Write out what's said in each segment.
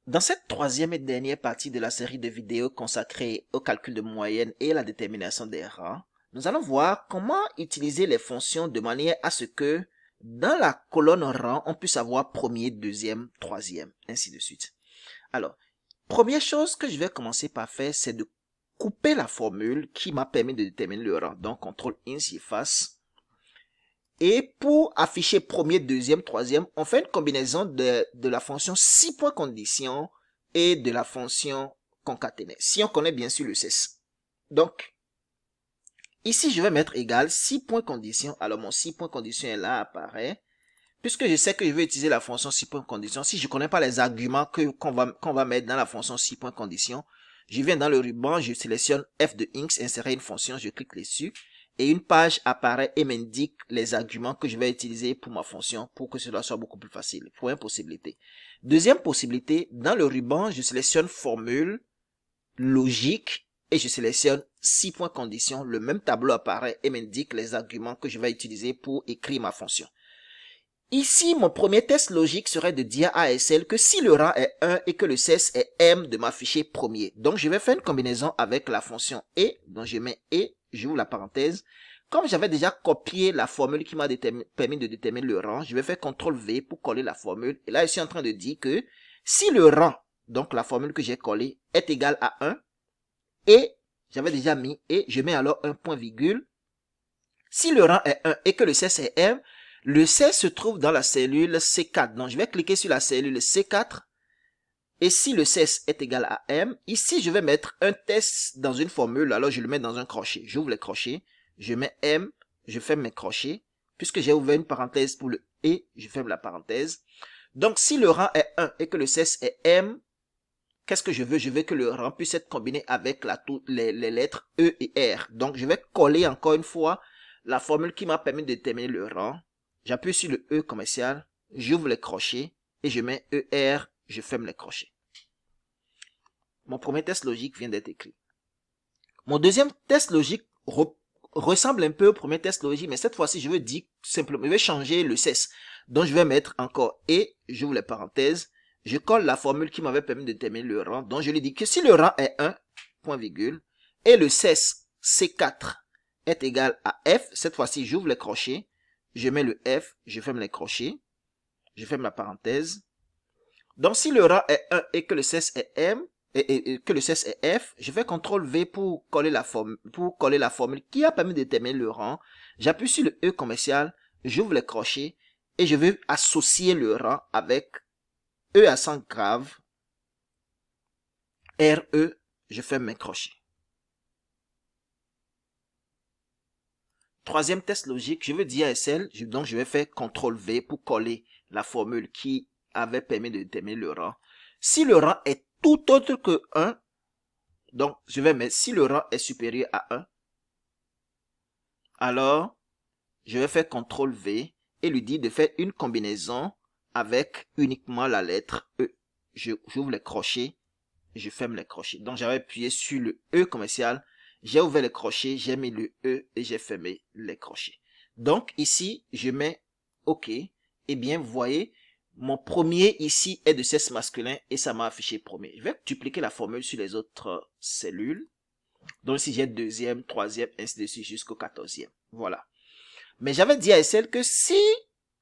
Dans cette troisième et dernière partie de la série de vidéos consacrée au calcul de moyenne et à la détermination des rangs, nous allons voir comment utiliser les fonctions de manière à ce que dans la colonne rang, on puisse avoir premier, deuxième, troisième, ainsi de suite. Alors, première chose que je vais commencer par faire, c'est de couper la formule qui m'a permis de déterminer le rang. Donc, CTRL-IN, j'efface. Et pour afficher premier, deuxième, troisième, on fait une combinaison de la fonction 6 points condition et de la fonction concaténée. Si on connaît bien sûr le cesse. Donc, ici, je vais mettre égal 6 points condition. Alors, mon 6 points condition est là, apparaît. Puisque je sais que je vais utiliser la fonction 6 points condition, si je ne connais pas les arguments qu'on va mettre dans la fonction 6 points condition, je viens dans le ruban, je sélectionne F de X, insérer une fonction, je clique dessus. Et une page apparaît et m'indique les arguments que je vais utiliser pour ma fonction pour que cela soit beaucoup plus facile. Première possibilité. Deuxième possibilité, dans le ruban, je sélectionne formule, logique et je sélectionne 6 points condition. Le même tableau apparaît et m'indique les arguments que je vais utiliser pour écrire ma fonction. Ici, mon premier test logique serait de dire à ASL que si le rang est 1 et que le cesse est M, de m'afficher premier. Donc, je vais faire une combinaison avec la fonction et, donc je mets et, j'ouvre la parenthèse. Comme j'avais déjà copié la formule qui m'a permis de déterminer le rang, je vais faire CTRL V pour coller la formule. Et là, je suis en train de dire que si le rang, donc la formule que j'ai collée, est égal à 1, et j'avais déjà mis et, je mets alors un point virgule. Si le rang est 1 et que le cesse est M, le C se trouve dans la cellule C4. Donc, je vais cliquer sur la cellule C4. Et si le cesse est égal à M, ici, je vais mettre un test dans une formule. Alors, je le mets dans un crochet. J'ouvre les crochets. Je mets M. Je ferme mes crochets. Puisque j'ai ouvert une parenthèse pour le et, je ferme la parenthèse. Donc, si le rang est 1 et que le cesse est M, qu'est-ce que je veux? Je veux que le rang puisse être combiné avec les lettres E et R. Donc, je vais coller encore une fois la formule qui m'a permis de déterminer le rang. J'appuie sur le E commercial, j'ouvre les crochets et je mets ER, je ferme les crochets. Mon premier test logique vient d'être écrit. Mon deuxième test logique ressemble un peu au premier test logique, mais cette fois-ci, je veux dire simplement, je vais changer le cesse. Donc, je vais mettre encore et, j'ouvre les parenthèses, je colle la formule qui m'avait permis de déterminer le rang. Donc, je lui dis que si le rang est 1, point virgule, et le cesse C4 est égal à F, cette fois-ci, j'ouvre les crochets, je mets le F, je ferme les crochets, je ferme la parenthèse. Donc, si le rang est 1 et que le cesse est M, et que le cesse est F, je fais CTRL V pour coller la formule qui a permis de déterminer le rang. J'appuie sur le E commercial, j'ouvre les crochets et je veux associer le rang avec E accent grave, RE, je ferme mes crochets. Troisième test logique, je veux dire ASL, donc je vais faire CTRL V pour coller la formule qui avait permis de déterminer le rang. Si le rang est tout autre que 1, donc je vais mettre si le rang est supérieur à 1, alors je vais faire CTRL V et lui dire de faire une combinaison avec uniquement la lettre E. J'ouvre les crochets, je ferme les crochets. Donc j'avais appuyé sur le E commercial, j'ai ouvert les crochets, j'ai mis le E et j'ai fermé les crochets. Donc ici, je mets OK. Eh bien, vous voyez, mon premier ici est de cesse masculin et ça m'a affiché premier. Je vais dupliquer la formule sur les autres cellules. Donc ici, j'ai deuxième, troisième, ainsi de suite jusqu'au 14e. Voilà. Mais j'avais dit à SL que si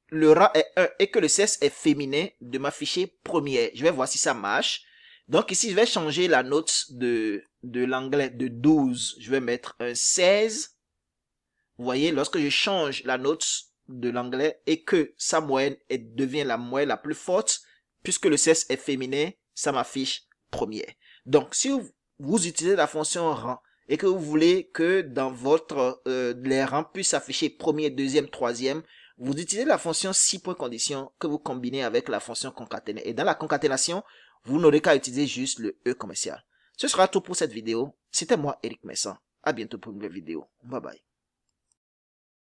le rang est 1 et que le cesse est féminin, de m'afficher premier. Je vais voir si ça marche. Donc ici, je vais changer la note de l'anglais de 12. Je vais mettre un 16. Vous voyez, lorsque je change la note de l'anglais et que sa moyenne devient la moyenne la plus forte, puisque le cesse est féminin, ça m'affiche premier. Donc, si vous utilisez la fonction rang et que vous voulez que dans votre les rangs puissent s'afficher premier, deuxième, troisième, vous utilisez la fonction 6 points condition que vous combinez avec la fonction concaténée. Et dans la concaténation, vous n'aurez qu'à utiliser juste le E commercial. Ce sera tout pour cette vidéo. C'était moi, Eric Messan. À bientôt pour une nouvelle vidéo. Bye bye.